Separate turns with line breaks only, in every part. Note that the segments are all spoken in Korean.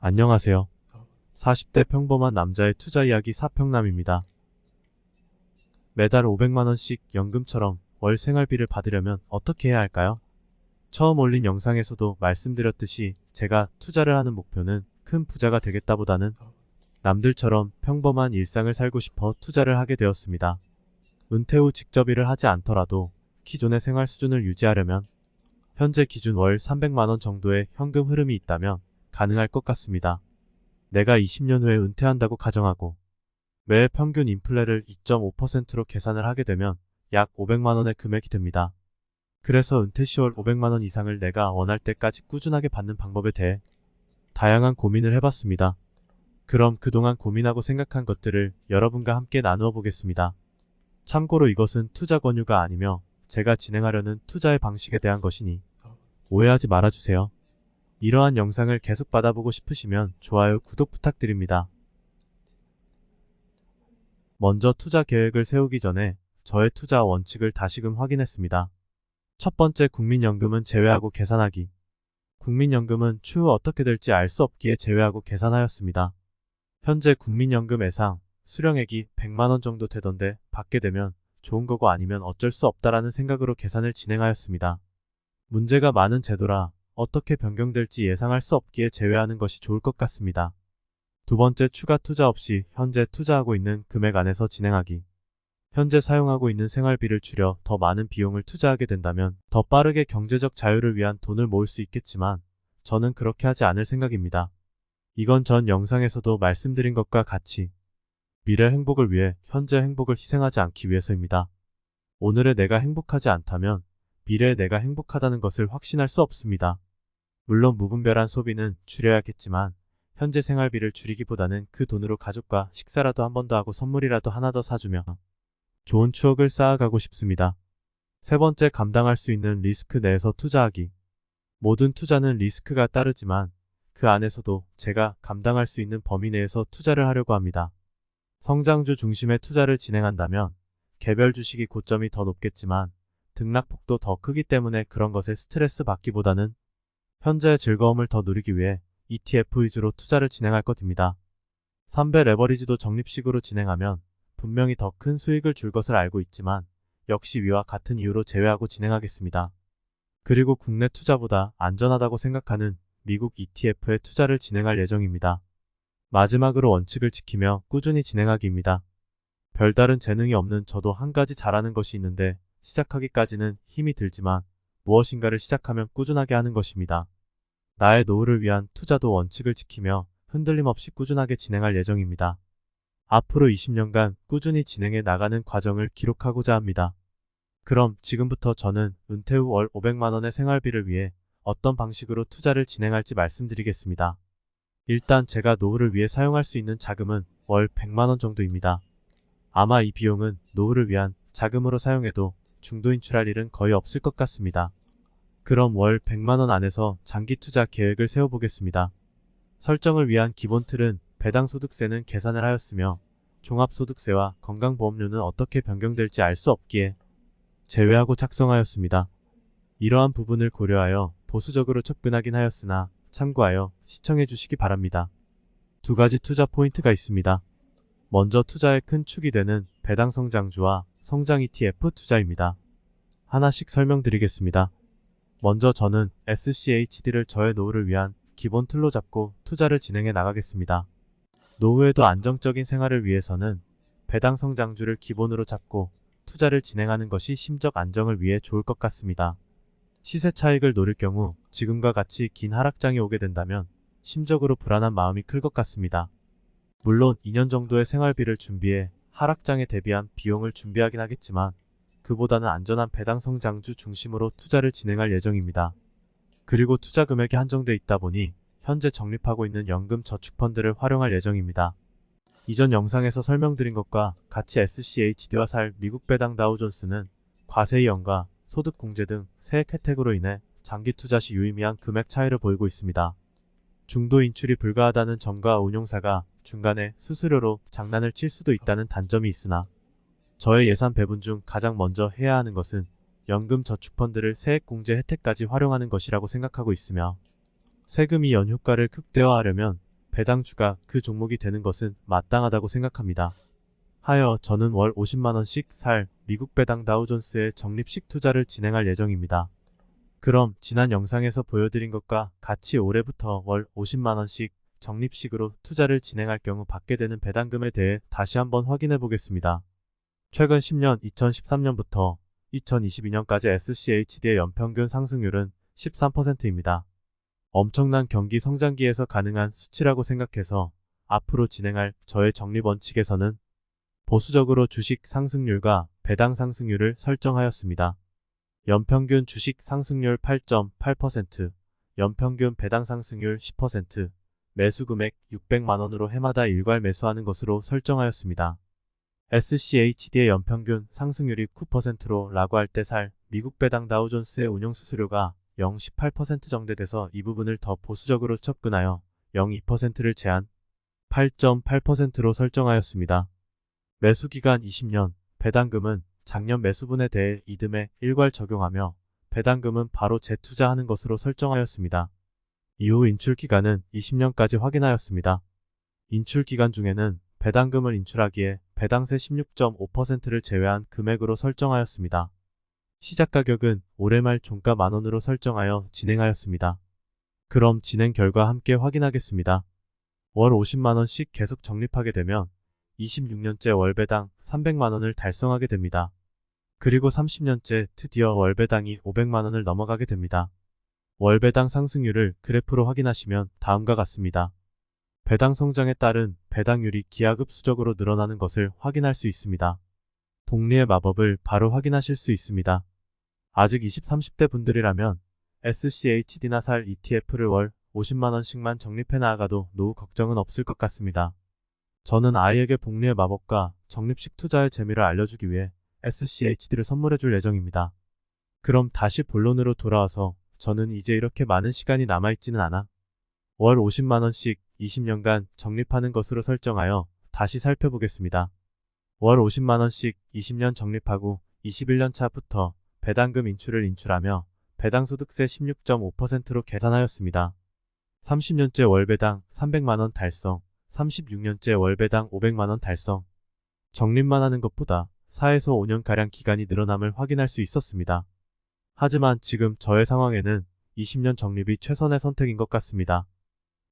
안녕하세요. 40대 평범한 남자의 투자 이야기 사평남입니다. 매달 500만원씩 연금처럼 월 생활비를 받으려면 어떻게 해야 할까요? 처음 올린 영상에서도 말씀드렸듯이 제가 투자를 하는 목표는 큰 부자가 되겠다보다는 남들처럼 평범한 일상을 살고 싶어 투자를 하게 되었습니다. 은퇴 후 직접 일을 하지 않더라도 기존의 생활 수준을 유지하려면 현재 기준 월 300만원 정도의 현금 흐름이 있다면 가능할 것 같습니다. 내가 20년 후에 은퇴한다고 가정하고 매해 평균 인플레를 2.5%로 계산을 하게 되면 약 500만원의 금액이 됩니다. 그래서 은퇴 시 월 500만원 이상을 내가 원할 때까지 꾸준하게 받는 방법에 대해 다양한 고민을 해봤습니다. 그럼 그동안 고민하고 생각한 것들을 여러분과 함께 나누어 보겠습니다. 참고로 이것은 투자 권유가 아니며 제가 진행하려는 투자의 방식에 대한 것이니 오해하지 말아주세요. 이러한 영상을 계속 받아보고 싶으시면 좋아요, 구독 부탁드립니다. 먼저 투자 계획을 세우기 전에 저의 투자 원칙을 다시금 확인했습니다. 첫 번째, 국민연금은 제외하고 계산하기. 국민연금은 추후 어떻게 될지 알 수 없기에 제외하고 계산하였습니다. 현재 국민연금 예상 수령액이 100만원 정도 되던데 받게 되면 좋은 거고 아니면 어쩔 수 없다라는 생각으로 계산을 진행하였습니다. 문제가 많은 제도라 어떻게 변경될지 예상할 수 없기에 제외하는 것이 좋을 것 같습니다. 두 번째, 추가 투자 없이 현재 투자하고 있는 금액 안에서 진행하기. 현재 사용하고 있는 생활비를 줄여 더 많은 비용을 투자하게 된다면 더 빠르게 경제적 자유를 위한 돈을 모을 수 있겠지만 저는 그렇게 하지 않을 생각입니다. 이건 전 영상에서도 말씀드린 것과 같이 미래 행복을 위해 현재 행복을 희생하지 않기 위해서입니다. 오늘의 내가 행복하지 않다면 미래의 내가 행복하다는 것을 확신할 수 없습니다. 물론 무분별한 소비는 줄여야겠지만 현재 생활비를 줄이기보다는 그 돈으로 가족과 식사라도 한 번 더 하고 선물이라도 하나 더 사주며 좋은 추억을 쌓아가고 싶습니다. 세 번째, 감당할 수 있는 리스크 내에서 투자하기. 모든 투자는 리스크가 따르지만 그 안에서도 제가 감당할 수 있는 범위 내에서 투자를 하려고 합니다. 성장주 중심의 투자를 진행한다면 개별 주식이 고점이 더 높겠지만 등락폭도 더 크기 때문에 그런 것에 스트레스 받기보다는 현재의 즐거움을 더 누리기 위해 ETF 위주로 투자를 진행할 것입니다. 3배 레버리지도 적립식으로 진행하면 분명히 더 큰 수익을 줄 것을 알고 있지만 역시 위와 같은 이유로 제외하고 진행하겠습니다. 그리고 국내 투자보다 안전하다고 생각하는 미국 ETF에 투자를 진행할 예정입니다. 마지막으로 원칙을 지키며 꾸준히 진행하기입니다. 별다른 재능이 없는 저도 한 가지 잘하는 것이 있는데 시작하기까지는 힘이 들지만 무엇인가를 시작하면 꾸준하게 하는 것입니다. 나의 노후를 위한 투자도 원칙을 지키며 흔들림 없이 꾸준하게 진행할 예정입니다. 앞으로 20년간 꾸준히 진행해 나가는 과정을 기록하고자 합니다. 그럼 지금부터 저는 은퇴 후 월 500만원의 생활비를 위해 어떤 방식으로 투자를 진행할지 말씀드리겠습니다. 일단 제가 노후를 위해 사용할 수 있는 자금은 월 100만원 정도입니다. 아마 이 비용은 노후를 위한 자금으로 사용해도 중도 인출할 일은 거의 없을 것 같습니다. 그럼 월 100만원 안에서 장기 투자 계획을 세워보겠습니다. 설정을 위한 기본 틀은 배당 소득세는 계산을 하였으며 종합소득세와 건강보험료는 어떻게 변경될지 알 수 없기에 제외하고 작성하였습니다. 이러한 부분을 고려하여 보수적으로 접근하긴 하였으나 참고하여 시청해 주시기 바랍니다. 두 가지 투자 포인트가 있습니다. 먼저 투자의 큰 축이 되는 배당 성장주와 성장 ETF 투자입니다. 하나씩 설명드리겠습니다. 먼저 저는 SCHD를 저의 노후를 위한 기본 틀로 잡고 투자를 진행해 나가겠습니다. 노후에도 안정적인 생활을 위해서는 배당 성장주를 기본으로 잡고 투자를 진행하는 것이 심적 안정을 위해 좋을 것 같습니다. 시세 차익을 노릴 경우 지금과 같이 긴 하락장이 오게 된다면 심적으로 불안한 마음이 클 것 같습니다. 물론 2년 정도의 생활비를 준비해 하락장에 대비한 비용을 준비하긴 하겠지만 그보다는 안전한 배당 성장주 중심으로 투자를 진행할 예정입니다. 그리고 투자 금액이 한정돼 있다 보니 현재 적립하고 있는 연금 저축펀드를 활용할 예정입니다. 이전 영상에서 설명드린 것과 같이 SCHD와 살 미국 배당 다우존스는 과세이연과 소득공제 등 세액 혜택으로 인해 장기 투자 시 유의미한 금액 차이를 보이고 있습니다. 중도 인출이 불가하다는 점과 운용사가 중간에 수수료로 장난을 칠 수도 있다는 단점이 있으나 저의 예산 배분 중 가장 먼저 해야 하는 것은 연금 저축펀드를 세액공제 혜택까지 활용하는 것이라고 생각하고 있으며 세금이 연효과를 극대화하려면 배당주가 그 종목이 되는 것은 마땅하다고 생각합니다. 하여 저는 월 50만원씩 살 미국 배당 다우존스의 적립식 투자를 진행할 예정입니다. 그럼 지난 영상에서 보여드린 것과 같이 올해부터 월 50만원씩 적립식으로 투자를 진행할 경우 받게 되는 배당금에 대해 다시 한번 확인해 보겠습니다. 최근 10년 2013년부터 2022년까지 SCHD의 연평균 상승률은 13%입니다. 엄청난 경기 성장기에서 가능한 수치라고 생각해서 앞으로 진행할 저의 적립 원칙에서는 보수적으로 주식 상승률과 배당 상승률을 설정하였습니다. 연평균 주식 상승률 8.8%, 연평균 배당 상승률 10%, 매수 금액 600만원으로 해마다 일괄 매수하는 것으로 설정하였습니다. SCHD의 연평균 상승률이 9%로 라고 할 때 살 미국 배당 다우존스의 운용 수수료가 0.18% 정도돼서 이 부분을 더 보수적으로 접근하여 0.2%를 제한 8.8%로 설정하였습니다. 매수기간 20년, 배당금은 작년 매수분에 대해 이듬해 일괄 적용하며 배당금은 바로 재투자하는 것으로 설정하였습니다. 이후 인출기간은 20년까지 확인하였습니다. 인출기간 중에는 배당금을 인출하기에 배당세 16.5%를 제외한 금액으로 설정하였습니다. 시작가격은 올해 말 종가 만원으로 설정하여 진행하였습니다. 그럼 진행 결과 함께 확인하겠습니다. 월 50만원씩 계속 적립하게 되면 26년째 월배당 300만원을 달성하게 됩니다. 그리고 30년째 드디어 월배당이 500만원을 넘어가게 됩니다. 월배당 상승률을 그래프로 확인하시면 다음과 같습니다. 배당 성장에 따른 배당률이 기하급수적으로 늘어나는 것을 확인할 수 있습니다. 복리의 마법을 바로 확인하실 수 있습니다. 아직 20, 30대 분들이라면 SCHD나 살 ETF를 월 50만원씩만 적립해 나아가도 노후 걱정은 없을 것 같습니다. 저는 아이에게 복리의 마법과 적립식 투자의 재미를 알려주기 위해 SCHD를 선물해 줄 예정입니다. 그럼 다시 본론으로 돌아와서 저는 이제 이렇게 많은 시간이 남아있지는 않아 월 50만원씩 20년간 적립하는 것으로 설정하여 다시 살펴보겠습니다. 월 50만원씩 20년 적립하고 21년 차부터 배당금 인출을 인출하며 배당소득세 16.5%로 계산하였습니다. 30년째 월배당 300만원 달성, 36년째 월배당 500만원 달성. 적립만 하는 것보다 4에서 5년가량 기간이 늘어남을 확인할 수 있었습니다. 하지만 지금 저의 상황에는 20년 적립이 최선의 선택인 것 같습니다.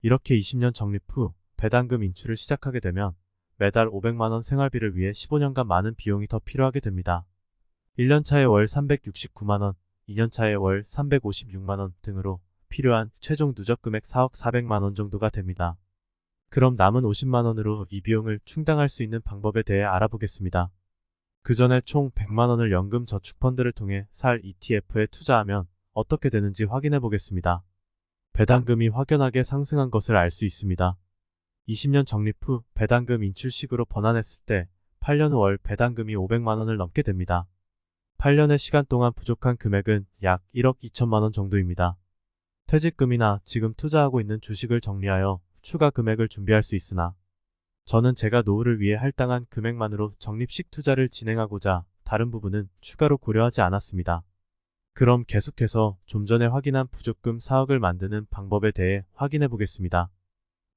이렇게 20년 적립 후 배당금 인출을 시작하게 되면 매달 500만원 생활비를 위해 15년간 많은 비용이 더 필요하게 됩니다. 1년차에 월 369만원, 2년차에 월 356만원 등으로 필요한 최종 누적 금액 4억 400만원 정도가 됩니다. 그럼 남은 50만원으로 이 비용을 충당할 수 있는 방법에 대해 알아보겠습니다. 그 전에 총 100만원을 연금 저축펀드를 통해 살 ETF에 투자하면 어떻게 되는지 확인해 보겠습니다. 배당금이 확연하게 상승한 것을 알 수 있습니다. 20년 적립 후 배당금 인출식으로 번안했을 때 8년 후 월 배당금이 500만원을 넘게 됩니다. 8년의 시간 동안 부족한 금액은 약 1억 2천만원 정도입니다. 퇴직금이나 지금 투자하고 있는 주식을 정리하여 추가 금액을 준비할 수 있으나 저는 제가 노후를 위해 할당한 금액만으로 적립식 투자를 진행하고자 다른 부분은 추가로 고려하지 않았습니다. 그럼 계속해서 좀 전에 확인한 부족금 4억을 만드는 방법에 대해 확인해 보겠습니다.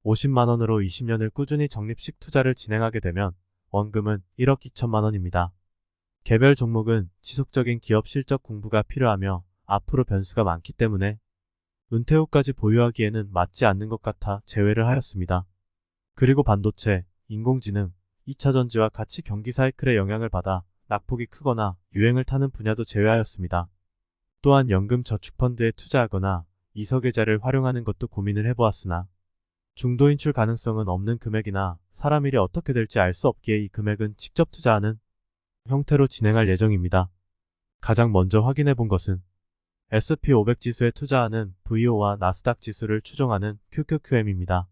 50만원으로 20년을 꾸준히 적립식 투자를 진행하게 되면 원금은 1억 2천만원입니다. 개별 종목은 지속적인 기업 실적 공부가 필요하며 앞으로 변수가 많기 때문에 은퇴 후까지 보유하기에는 맞지 않는 것 같아 제외를 하였습니다. 그리고 반도체, 인공지능, 2차전지와 같이 경기 사이클의 영향을 받아 낙폭이 크거나 유행을 타는 분야도 제외하였습니다. 또한 연금 저축펀드에 투자하거나 이석계좌를 활용하는 것도 고민을 해보았으나 중도 인출 가능성은 없는 금액이나 사람 일이 어떻게 될지 알 수 없기에 이 금액은 직접 투자하는 형태로 진행할 예정입니다. 가장 먼저 확인해 본 것은 S&P 500 지수에 투자하는 VO와 나스닥 지수를 추종하는 QQQM입니다.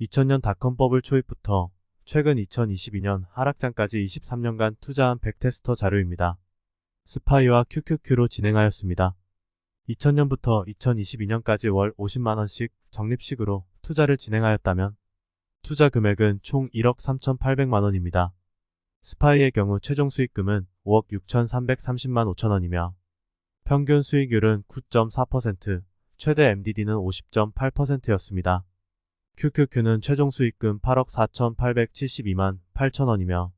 2000년 닷컴 버블 초입부터 최근 2022년 하락장까지 23년간 투자한 백테스터 자료입니다. 스파이와 QQQ로 진행하였습니다. 2000년부터 2022년까지 월 50만원씩 적립식으로 투자를 진행하였다면 투자 금액은 총 1억 3,800만원입니다. 스파이의 경우 최종 수익금은 5억 6,330만 5천원이며 평균 수익률은 9.4%, 최대 MDD는 50.8%였습니다. QQQ는 최종 수익금 8억 4,872만 8천원이며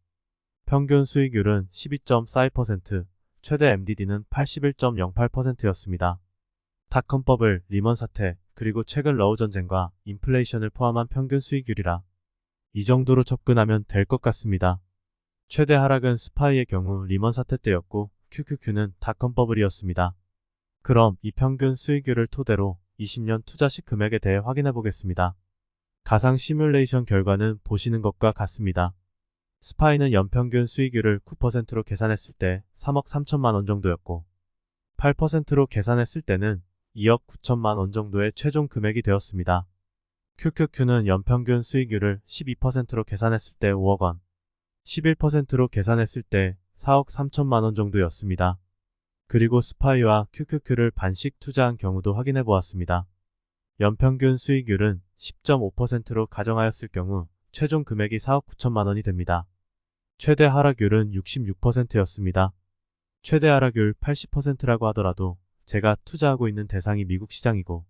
평균 수익률은 12.42%, 최대 MDD는 81.08%였습니다. 닷컴버블, 리먼 사태, 그리고 최근 러우 전쟁과 인플레이션을 포함한 평균 수익률이라 이 정도로 접근하면 될 것 같습니다. 최대 하락은 스파이의 경우 리먼 사태 때였고 QQQ는 닷컴버블이었습니다. 그럼 이 평균 수익률을 토대로 20년 투자 시 금액에 대해 확인해 보겠습니다. 가상 시뮬레이션 결과는 보시는 것과 같습니다. 스파이는 연평균 수익률을 9%로 계산했을 때 3억 3천만 원 정도였고 8%로 계산했을 때는 2억 9천만 원 정도의 최종 금액이 되었습니다. QQQ는 연평균 수익률을 12%로 계산했을 때 5억 원, 11%로 계산했을 때 4억 3천만 원 정도였습니다. 그리고 스파이와 QQQ를 반씩 투자한 경우도 확인해 보았습니다. 연평균 수익률은 10.5%로 가정하였을 경우 최종 금액이 4억 9천만 원이 됩니다. 최대 하락률은 66%였습니다. 최대 하락률 80%라고 하더라도 제가 투자하고 있는 대상이 미국 시장이고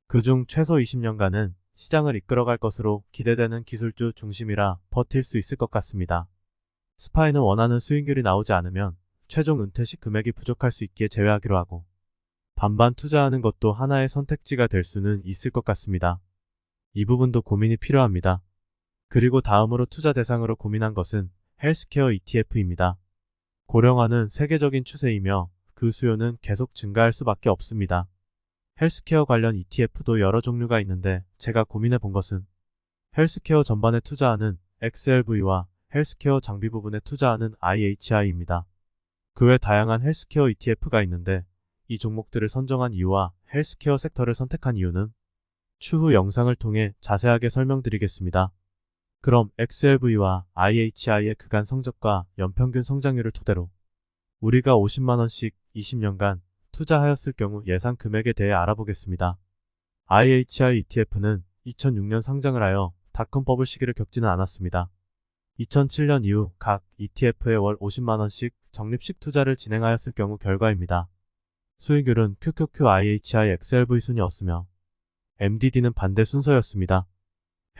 그중 최소 20년간은 시장을 이끌어갈 것으로 기대되는 기술주 중심이라 버틸 수 있을 것 같습니다. 스파이는 원하는 수익률이 나오지 않으면 최종 은퇴 시 금액이 부족할 수 있기에 제외하기로 하고 반반 투자하는 것도 하나의 선택지가 될 수는 있을 것 같습니다. 이 부분도 고민이 필요합니다. 그리고 다음으로 투자 대상으로 고민한 것은 헬스케어 ETF입니다. 고령화는 세계적인 추세이며 그 수요는 계속 증가할 수밖에 없습니다. 헬스케어 관련 ETF도 여러 종류가 있는데 제가 고민해 본 것은 헬스케어 전반에 투자하는 XLV와 헬스케어 장비 부분에 투자하는 IHI입니다. 그 외 다양한 헬스케어 ETF가 있는데 이 종목들을 선정한 이유와 헬스케어 섹터를 선택한 이유는 추후 영상을 통해 자세하게 설명드리겠습니다. 그럼 XLV와 IHI의 그간 성적과 연평균 성장률을 토대로 우리가 50만원씩 20년간 투자하였을 경우 예상 금액에 대해 알아보겠습니다. IHI ETF는 2006년 상장을 하여 닷컴버블 시기를 겪지는 않았습니다. 2007년 이후 각 ETF에 월 50만원씩 적립식 투자를 진행하였을 경우 결과입니다. 수익률은 QQQ IHI XLV 순이었으며 MDD는 반대 순서였습니다.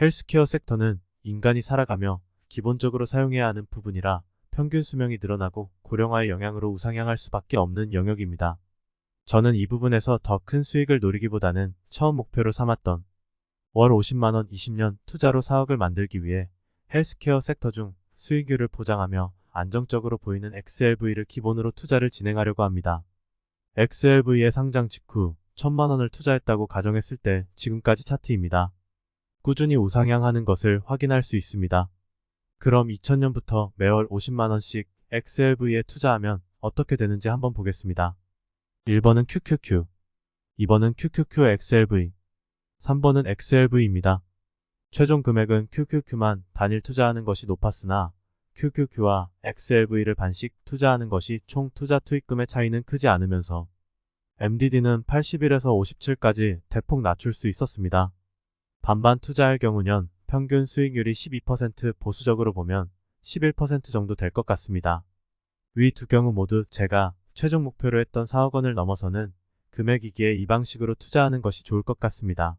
헬스케어 섹터는 인간이 살아가며 기본적으로 사용해야 하는 부분이라 평균 수명이 늘어나고 고령화의 영향으로 우상향할 수밖에 없는 영역입니다. 저는 이 부분에서 더 큰 수익을 노리기보다는 처음 목표로 삼았던 월 50만원 20년 투자로 4억을 만들기 위해 헬스케어 섹터 중 수익률을 보장하며 안정적으로 보이는 XLV를 기본으로 투자를 진행하려고 합니다. XLV의 상장 직후 1,000만원을 투자했다고 가정했을 때 지금까지 차트입니다. 꾸준히 우상향하는 것을 확인할 수 있습니다. 그럼 2000년부터 매월 50만원씩 XLV에 투자하면 어떻게 되는지 한번 보겠습니다. 1번은 QQQ, 2번은 QQQ XLV, 3번은 XLV입니다. 최종 금액은 QQQ만 단일 투자하는 것이 높았으나 QQQ와 XLV를 반씩 투자하는 것이 총 투자 투입금의 차이는 크지 않으면서 MDD는 81에서 57까지 대폭 낮출 수 있었습니다. 반반 투자할 경우는 평균 수익률이 12% 보수적으로 보면 11% 정도 될 것 같습니다. 위 두 경우 모두 제가 최종 목표로 했던 4억 원을 넘어서는 금액이기에 이 방식으로 투자하는 것이 좋을 것 같습니다.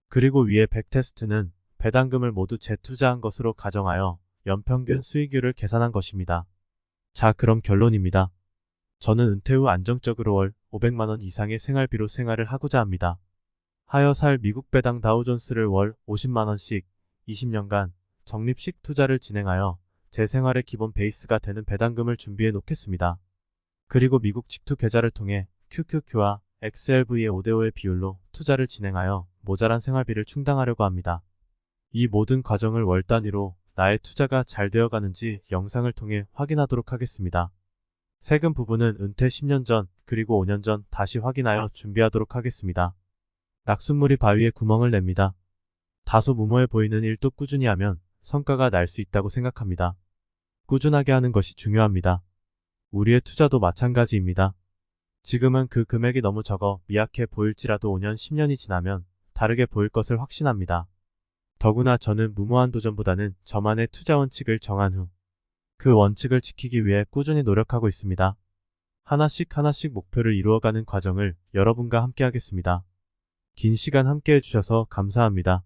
그리고 위의 백테스트는 배당금을 모두 재투자한 것으로 가정하여 연평균 수익률을 계산한 것입니다. 자, 그럼 결론입니다. 저는 은퇴 후 안정적으로 월 500만원 이상의 생활비로 생활을 하고자 합니다. 하여 살 미국 배당 다우존스를 월 50만원씩 20년간 적립식 투자를 진행하여 제 생활의 기본 베이스가 되는 배당금을 준비해 놓겠습니다. 그리고 미국 직투 계좌를 통해 QQQ와 XLV의 5대5의 비율로 투자를 진행하여 모자란 생활비를 충당하려고 합니다. 이 모든 과정을 월 단위로 나의 투자가 잘 되어가는지 영상을 통해 확인하도록 하겠습니다. 세금 부분은 은퇴 10년 전 그리고 5년 전 다시 확인하여 준비하도록 하겠습니다. 낙숫물이 바위에 구멍을 냅니다. 다소 무모해 보이는 일도 꾸준히 하면 성과가 날 수 있다고 생각합니다. 꾸준하게 하는 것이 중요합니다. 우리의 투자도 마찬가지입니다. 지금은 그 금액이 너무 적어 미약해 보일지라도 5년, 10년이 지나면 다르게 보일 것을 확신합니다. 더구나 저는 무모한 도전보다는 저만의 투자 원칙을 정한 후 그 원칙을 지키기 위해 꾸준히 노력하고 있습니다. 하나씩 목표를 이루어가는 과정을 여러분과 함께 하겠습니다. 긴 시간 함께 해주셔서 감사합니다.